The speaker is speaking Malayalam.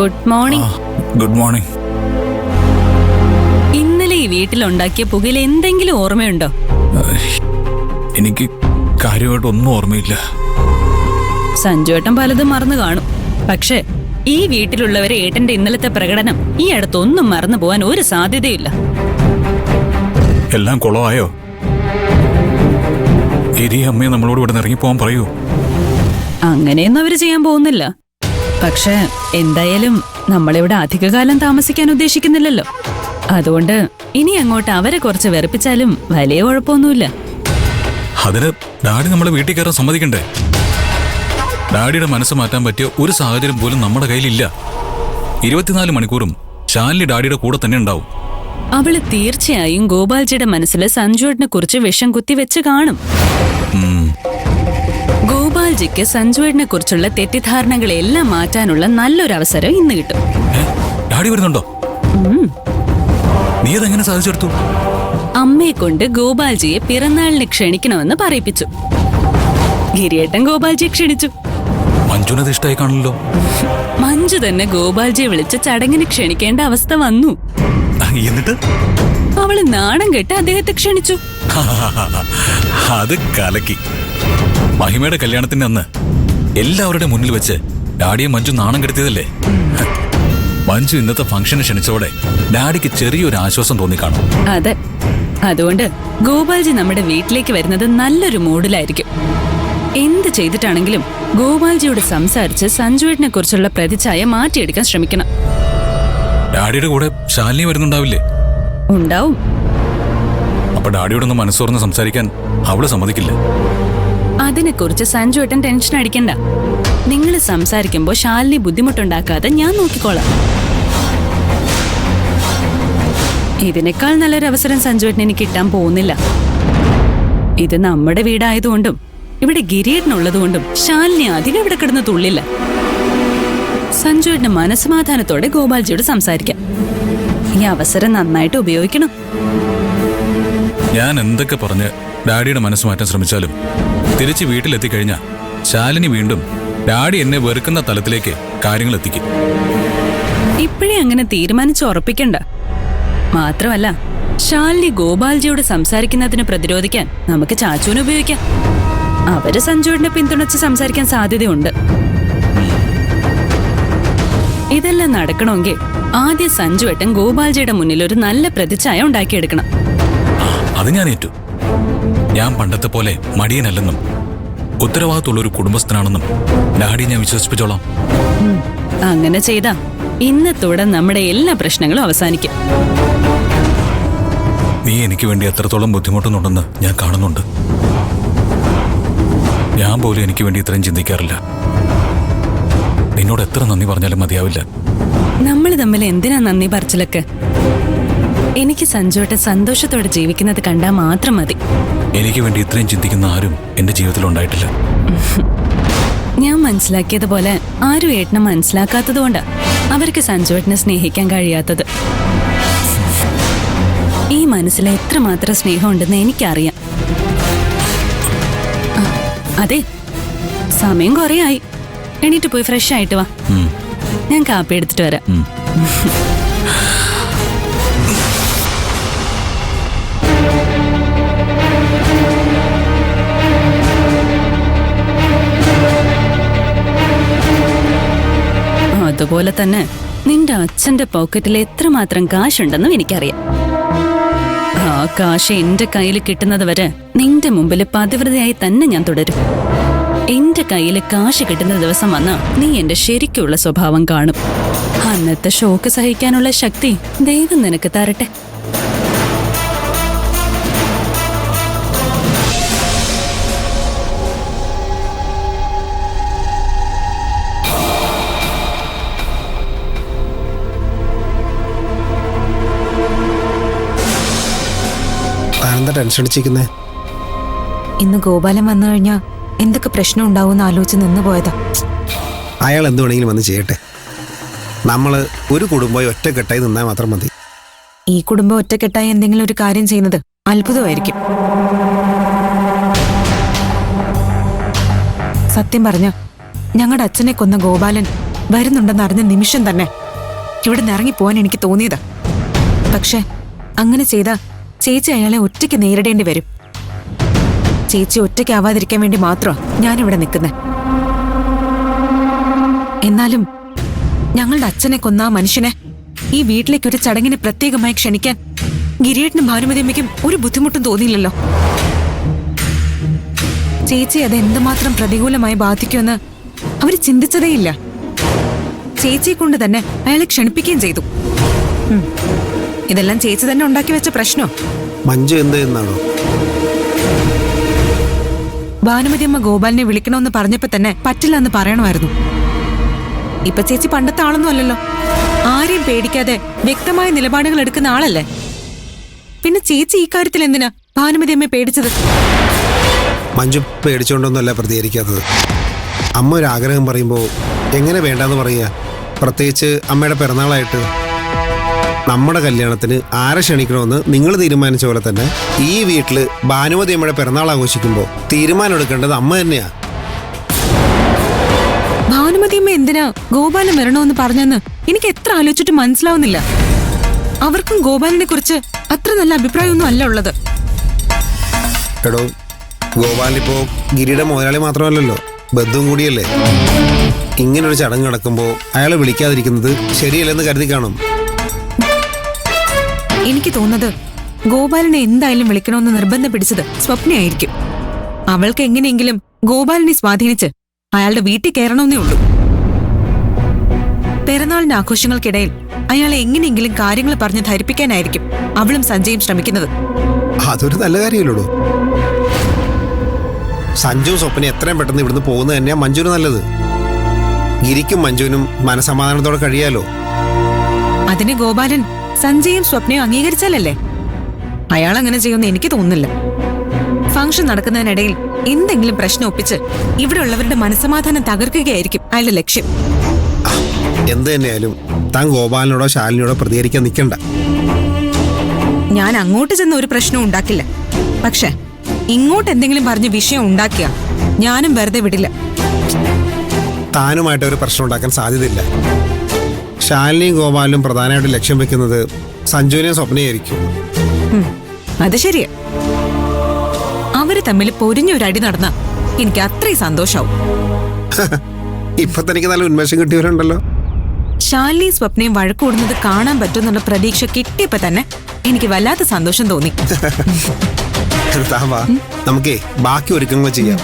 Good morning. Good morning. ഇന്നലെ ഈ വീട്ടിലുണ്ടാക്കിയ പുകയിൽ എന്തെങ്കിലും ഓർമ്മയുണ്ടോ? എനിക്ക് കാര്യമായിട്ട് ഒന്നും ഓർമ്മയില്ല. സഞ്ജുവേട്ടൻ പലതും മറന്നു കാണും. പക്ഷേ ഈ വീട്ടിലുള്ളവരെ ഏട്ടന്റെ ഇന്നലത്തെ പ്രകടനം ഈ അടുത്തൊന്നും മറന്നു പോവാൻ ഒരു സാധ്യതയില്ല. എല്ലാം കുളമായോ? ഇരി അമ്മയെ നമ്മളോട് ഇവിടെ ഇറങ്ങിപ്പോവാൻ പറയൂ. അങ്ങനെയൊന്നും അവര് ചെയ്യാൻ പോകുന്നില്ല. പക്ഷേ എന്തായാലും നമ്മളിവിടെ അധികകാലം താമസിക്കാൻ ഉദ്ദേശിക്കുന്നില്ലല്ലോ. അതുകൊണ്ട് ഇനി അങ്ങോട്ട് അവരെ കുറച്ച് വെറുപ്പിച്ചാലും വലിയ കുഴപ്പമൊന്നുമില്ല. അതിന് ഡാഡി നമ്മളെ വീട്ടിൽ കയറാൻ സമ്മതിക്കണ്ടേ? ഡാഡിയുടെ മനസ്സ് മാറ്റാൻ പറ്റിയ ഒരു സാഹചര്യം പോലും നമ്മുടെ കയ്യിലില്ല. 24 മണിക്കൂറും ശാലിനി ഡാഡിയുടെ കൂടെ തന്നെ ഉണ്ടാവും. അവള് തീർച്ചയായും ഗോപാൽജിയുടെ മനസ്സിൽ സഞ്ജുവേട്ടനെ കുറിച്ച് വിഷം കുത്തിവെച്ച് കാണും. ഗോപാൽജിക്ക് സഞ്ജുവേട്ടനെ കുറിച്ചുള്ള തെറ്റിദ്ധാരണകളെല്ലാം മാറ്റാനുള്ള നല്ലൊരു അവസരം ഇന്ന് കിട്ടും. ഡാഡി വരുന്നുണ്ടോ? നീ അതെങ്ങനെ സാധിച്ചെടുത്തു? അമ്മയെ കൊണ്ട് ഗോപാൽജിയെ പിറന്നാളിന് ക്ഷണിക്കണമെന്ന് പറയിപ്പിച്ചു. ഗിരിയേട്ടൻ ഗോപാൽജിയെ ക്ഷണിച്ചു. മഞ്ജുനത് ഇഷ്ടമായി കാണല്ലോ. മഞ്ജു തന്നെ ഗോപാൽജിയെ വിളിച്ച് ചടങ്ങിന് ക്ഷണിക്കേണ്ട അവസ്ഥ വന്നു. എന്നിട്ട് അവള് നാണം കെട്ട് അദ്ദേഹത്തെ ക്ഷണിച്ചു. അത് കലക്കി. മഹിമയുടെ കല്യാണത്തിന്റെ അന്ന് എല്ലാവരുടെ മുന്നിൽ വെച്ച് ഡാഡിയെ മഞ്ജു നാണം കെടുത്തിയതല്ലേ? മഞ്ജു ഇന്നത്തെ ഫംഗ്ഷന് ക്ഷണിച്ചോടെ ഡാഡിക്ക് ചെറിയൊരു ആശ്വാസം തോന്നിക്കാണും. അതെ, അതുകൊണ്ട് ഗോപാൽജി നമ്മുടെ വീട്ടിലേക്ക് വരുന്നത് നല്ലൊരു മൂഡിലായിരിക്കും. എന്ത് ചെയ്തിട്ടാണെങ്കിലും ഗോപാൽജിയോട് സംസാരിച്ച് സഞ്ജുവേട്ടനെ കുറിച്ചുള്ള പ്രതിച്ഛായ മാറ്റിയെടുക്കാൻ ശ്രമിക്കണം. ഡാഡിയുടെ കൂടെ ശാലിനി വരുന്നുണ്ടാവില്ലേ? ഉണ്ടാവും. അപ്പൊ ഡാഡിയോടൊന്ന് മനസ്സോർന്ന് സംസാരിക്കാൻ അവള് സമ്മതിക്കില്ല. അതിനെക്കുറിച്ച് സഞ്ജുവേട്ടൻ ടെൻഷൻ അടിക്കണ്ട. നിങ്ങൾ സംസാരിക്കുമ്പോ ശാലിനി ബുദ്ധിമുട്ടുണ്ടാക്കാതെ ഞാൻ നോക്കിക്കോളാം. ഇതിനേക്കാൾ നല്ലൊരു അവസരം സഞ്ജുവേട്ടന് എനിക്ക് കിട്ടാൻ പോകുന്നില്ല. ഇത് നമ്മുടെ വീടായതുകൊണ്ടും ഇവിടെ ഗിരിയേട്ടനുള്ളതുകൊണ്ടും ശാലിനി അധികം ഇവിടെ കിടന്ന് തുള്ളില്ല. സഞ്ജുവേട്ടന് മനസ്സമാധാനത്തോടെ ഗോപാൽജിയോട് സംസാരിക്കാം. ഈ അവസരം നന്നായിട്ട് ഉപയോഗിക്കണം. ഞാൻ എന്തൊക്കെ പറഞ്ഞ് ഡാഡിയുടെ മനസ്സ് മാറ്റാൻ ശ്രമിച്ചാലും തിരിച്ച് വീട്ടിലെത്തിക്കഴിഞ്ഞാൽ ശാലിനി വീണ്ടും ഡാഡി എന്നെ വെറുക്കുന്ന തലത്തിലേക്ക് കാര്യങ്ങൾ എത്തിക്കും. ഇപ്പോഴേ അങ്ങനെ തീരുമാനിച്ച് ഉറപ്പിക്കണ്ട. മാത്രമല്ല, ശാലിനി ഗോപാൽജിയോട് സംസാരിക്കുന്നതിന് പ്രതിരോധിക്കാൻ നമുക്ക് ചാച്ചുവിനെ ഉപയോഗിക്കാം. അവര് സഞ്ജുവിനെ പിന്തുണച്ച് സംസാരിക്കാൻ സാധ്യതയുണ്ട്. ഇതെല്ലാം നടക്കണമെങ്കിൽ ആദ്യം സഞ്ജുവേട്ടൻ ഗോപാൽജിയുടെ മുന്നിൽ ഒരു നല്ല പ്രതിച്ഛായ ഉണ്ടാക്കിയെടുക്കണം. അത് ഞാൻ ഏറ്റു. ഞാൻ പണ്ടത്തെ പോലെ മടിയനല്ലെന്നും ഉത്തരവാദിത്തമുള്ളൊരു കുടുംബസ്ഥനാണെന്നും ഡാഡി ഞാൻ വിശ്വസിപ്പിച്ചോളാം. അങ്ങനെ ചെയ്താ ഇന്നത്തോടെ നമ്മുടെ എല്ലാ പ്രശ്നങ്ങളും അവസാനിക്കും. നീ എനിക്ക് വേണ്ടി എത്രത്തോളം ബുദ്ധിമുട്ടുന്നുണ്ടെന്ന് ഞാൻ കാണുന്നുണ്ട്. ഞാൻ പോലും എനിക്ക് വേണ്ടി ഇത്രയും ചിന്തിക്കാറില്ല. നിന്നോട് എത്ര നന്ദി പറഞ്ഞാലും മതിയാവില്ല. നമ്മൾ തമ്മിൽ എന്തിനാ നന്ദി പറച്ചിലൊക്കെ? എനിക്ക് സഞ്ജുവേട്ടൻ സന്തോഷത്തോടെ ജീവിക്കുന്നത് കണ്ടാൽ മാത്രം മതി. എനിക്ക് വേണ്ടി ഇത്രയും ചിന്തിക്കുന്ന ആരും എന്റെ ജീവിതത്തിൽ ഉണ്ടായിട്ടില്ല. ഞാൻ മനസ്സിലാക്കിയതുപോലെ ആരും ഏട്ടനെ മനസ്സിലാക്കാത്തതുകൊണ്ടാ അവർക്ക് സഞ്ജുവേട്ടനെ സ്നേഹിക്കാൻ കഴിയാത്തത്. ഈ മനസ്സിൽ എത്രമാത്രം സ്നേഹമുണ്ടെന്ന് എനിക്കറിയാം. അതെ, സമയം കുറേയായി. എണീറ്റ് പോയി ഫ്രഷ് ആയിട്ട് വാ. ഞാൻ കാപ്പി എടുത്തിട്ട് വരാം. അതുപോലെ തന്നെ നിന്റെ അച്ഛന്റെ പോക്കറ്റിൽ എത്രമാത്രം കാശുണ്ടെന്നും എനിക്കറിയാം. ആ കാശ് എന്റെ കയ്യിൽ കിട്ടുന്നത് വരെ നിന്റെ മുമ്പിൽ പതിവ്രതയായി തന്നെ ഞാൻ തുടരും. എന്റെ കയ്യിൽ കാശ് കിട്ടുന്ന ദിവസം വന്നാ നീ എന്റെ ശരിക്കുള്ള സ്വഭാവം കാണും. അന്നത്തെ ഷോക്ക് സഹിക്കാനുള്ള ശക്തി ദൈവം നിനക്ക് തരട്ടെ. എന്താ ടെൻഷൻ അടിച്ചിരിക്കുന്നേ? ഇന്ന് ഗോപാലൻ വന്നു കഴിഞ്ഞാ എന്തൊക്കെ പ്രശ്നം ഉണ്ടാവും ആലോചിച്ച് നിന്ന് പോയതാ. അയാൾ എന്ത് വേണമെങ്കിലും വന്ന് ചെയ്യട്ടെ. നമ്മള് ഒരു കുടുംബമായി ഒറ്റക്കെട്ടായി നിന്നാൽ മാത്രം മതി. ഈ കുടുംബം ഒറ്റക്കെട്ടായി എന്തെങ്കിലും ഒരു കാര്യം ചെയ്യുന്നത് അത്ഭുതമായിരിക്കും. സത്യം പറഞ്ഞ ഞങ്ങളുടെ അച്ഛനെ കൊന്ന ഗോപാലൻ വരുന്നുണ്ടെന്ന് അറിഞ്ഞ നിമിഷം തന്നെ ഇവിടെ നിന്ന് ഇറങ്ങിപ്പോവാൻ എനിക്ക് തോന്നിയതാ. പക്ഷെ അങ്ങനെ ചെയ്താ ചേച്ചി അയാളെ ഒറ്റയ്ക്ക് നേരിടേണ്ടി വരും. ചേച്ചി ഒറ്റയ്ക്കാവാതിരിക്കാൻ വേണ്ടി മാത്രമാ ഞാനിവിടെ നിൽക്കുന്നത്. എന്നാലും ഞങ്ങളുടെ അച്ഛനെ കൊന്ന ആ മനുഷ്യനെ ഈ വീട്ടിലേക്ക് ഒരു ചടങ്ങിന് പ്രത്യേകമായി ക്ഷണിക്കാൻ ഗിരിയേട്ടനും ഭാനുമതിയമ്മയ്ക്കും ഒരു ബുദ്ധിമുട്ടും തോന്നിയില്ലല്ലോ. ചേച്ചി അത് എന്തുമാത്രം പ്രതികൂലമായി ബാധിക്കുമെന്ന് അവര് ചിന്തിച്ചതേയില്ല. ചേച്ചിയെ കൊണ്ട് തന്നെ അയാളെ ക്ഷണിപ്പിക്കുകയും ചെയ്തു. ഇതെല്ലാം ചേച്ചി തന്നെ ഉണ്ടാക്കി വെച്ച പ്രശ്നോ? മഞ്ജു എന്ത് എന്നാണോ? ഭാനുമതിയമ്മ ഗോപാലിനെ വിളിക്കണമെന്ന് പറഞ്ഞപ്പോ തന്നെ പറ്റില്ല എന്ന് പറയണമായിരുന്നു. ഇപ്പൊ ചേച്ചി പണ്ടത്തെ ആളൊന്നും അല്ലല്ലോ. ആരെയും പേടിക്കാതെ വ്യക്തമായ നിലപാടുകൾ എടുക്കുന്ന ആളല്ലേ. പിന്നെ ചേച്ചി ഈ കാര്യത്തിൽ എന്തിനാ ഭാനുമതിയമ്മയെ പേടിച്ചത്? മഞ്ജു പേടിച്ചുകൊണ്ടൊന്നുമല്ല പ്രതികരിക്കാത്തത്. അമ്മ ഒരു ആഗ്രഹം പറയുമ്പോൾ എങ്ങനെ വേണ്ടാന്ന് പറയുക? പ്രത്യേകിച്ച് അമ്മയുടെ പിറന്നാളായിട്ട്. നമ്മുടെ കല്യാണത്തിന് ആരെ ക്ഷണിക്കണമെന്ന് നിങ്ങൾ തീരുമാനിച്ച പോലെ തന്നെ ഈ വീട്ടിൽ ഭാനുമതി അമ്മയുടെ പിറന്നാൾ ആഘോഷിക്കുമ്പോൾ തീരുമാനം എടുക്കേണ്ടത് അമ്മ തന്നെയാ. ഭാനുമതിയമ്മ എന്തിനാ ഗോപാലൻ വരണമെന്ന് പറഞ്ഞെന്ന് എനിക്ക് എത്ര ആലോചിച്ചിട്ട് മനസ്സിലാവുന്നില്ല. അവർക്കും ഗോപാലിനെ കുറിച്ച് അത്ര നല്ല അഭിപ്രായമൊന്നും അല്ല ഉള്ളത്. എടോ, ഗോപാലിപ്പോ ഗിരിയുടെ മുതലാളി മാത്രമല്ലല്ലോ, ബന്ധുവും കൂടിയല്ലേ. ഇങ്ങനൊരു ചടങ്ങ് നടക്കുമ്പോൾ അയാളെ വിളിക്കാതിരിക്കുന്നത് ശരിയല്ലെന്ന് കരുതി കാണും. എനിക്ക് തോന്നുന്നത് ഗോപാലിനെ എന്തായാലും വിളിക്കണമെന്ന് നിർബന്ധം പിടിച്ചത് സ്വപ്നയായിരിക്കും. അവൾക്ക് എങ്ങനെയെങ്കിലും ഗോപാലിനെ സ്വാധീനിച്ച് അയാളുടെ വീട്ടിൽ കയറണമെന്നേ ഉള്ളൂ. പിറന്നാളിന്റെ ആഘോഷങ്ങൾക്കിടയിൽ അയാളെ എങ്ങനെയെങ്കിലും കാര്യങ്ങൾ പറഞ്ഞ് ധരിപ്പിക്കാനായിരിക്കും അവളും സഞ്ജയും ശ്രമിക്കുന്നത്. അതൊരു നല്ല കാര്യമല്ലോ. സഞ്ജുവും സ്വപ്നം എത്രയും പെട്ടെന്ന് ഇവിടുന്ന് പോകുന്നത് തന്നെയാ മഞ്ജുവിന് നല്ലത്. ഗിരിക്കും മഞ്ജുവിനും മനസമാധാനത്തോടെ കഴിയാലോ. അതിന് ഗോപാലൻ സഞ്ജയും സ്വപ്നയും അംഗീകരിച്ചാലല്ലേ. അയാൾ അങ്ങനെ ചെയ്യുമെന്ന് എനിക്ക് തോന്നുന്നില്ല. ഫംഗ്ഷൻ നടക്കുന്നതിനിടയിൽ എന്തെങ്കിലും പ്രശ്നം ഒപ്പിച്ച് ഇവിടെ ഉള്ളവരുടെ മനസമാധാനം തകർക്കുകയായിരിക്കും അയാളുടെ ലക്ഷ്യം. എന്ത് തന്നെയായാലും താൻ ഗോപാലിനോടോ ശാലിനോടോ പ്രതികരിക്കാൻ നിൽക്കണ്ട. ഞാൻ അങ്ങോട്ട് ചെന്ന ഒരു പ്രശ്നവും ഉണ്ടാക്കില്ല. പക്ഷെ ഇങ്ങോട്ട് എന്തെങ്കിലും പറഞ്ഞ് വിഷയം ഉണ്ടാക്കിയ ഞാനും വെറുതെ വിടില്ല. താനുമായിട്ട് ഒരു പ്രശ്നം ഉണ്ടാക്കാൻ സാധ്യതയില്ല. ശാലിനിയും ഗോപാലും പ്രധാനമായിട്ട് ലക്ഷ്യം വെക്കുന്നത് സഞ്ജുവിനെയും സ്വപ്നയായിരിക്കും. അത് ശരിയാ. അവര് തമ്മിൽ പൊരിഞ്ഞൊരടി നടന്ന എനിക്ക് അത്രയും സന്തോഷാവും. ഇപ്പൊ തനിക്ക് നല്ല ഉന്മേഷം കിട്ടിയവരുണ്ടല്ലോ. ശാലിനിയും സ്വപ്നയും വഴക്കൂടുന്നത് കാണാൻ പറ്റുമെന്നുള്ള പ്രതീക്ഷ കിട്ടിയപ്പോ തന്നെ എനിക്ക് വല്ലാത്ത സന്തോഷം തോന്നി. നമുക്കേ ബാക്കി ഒരുക്കങ്ങൾ ചെയ്യാം.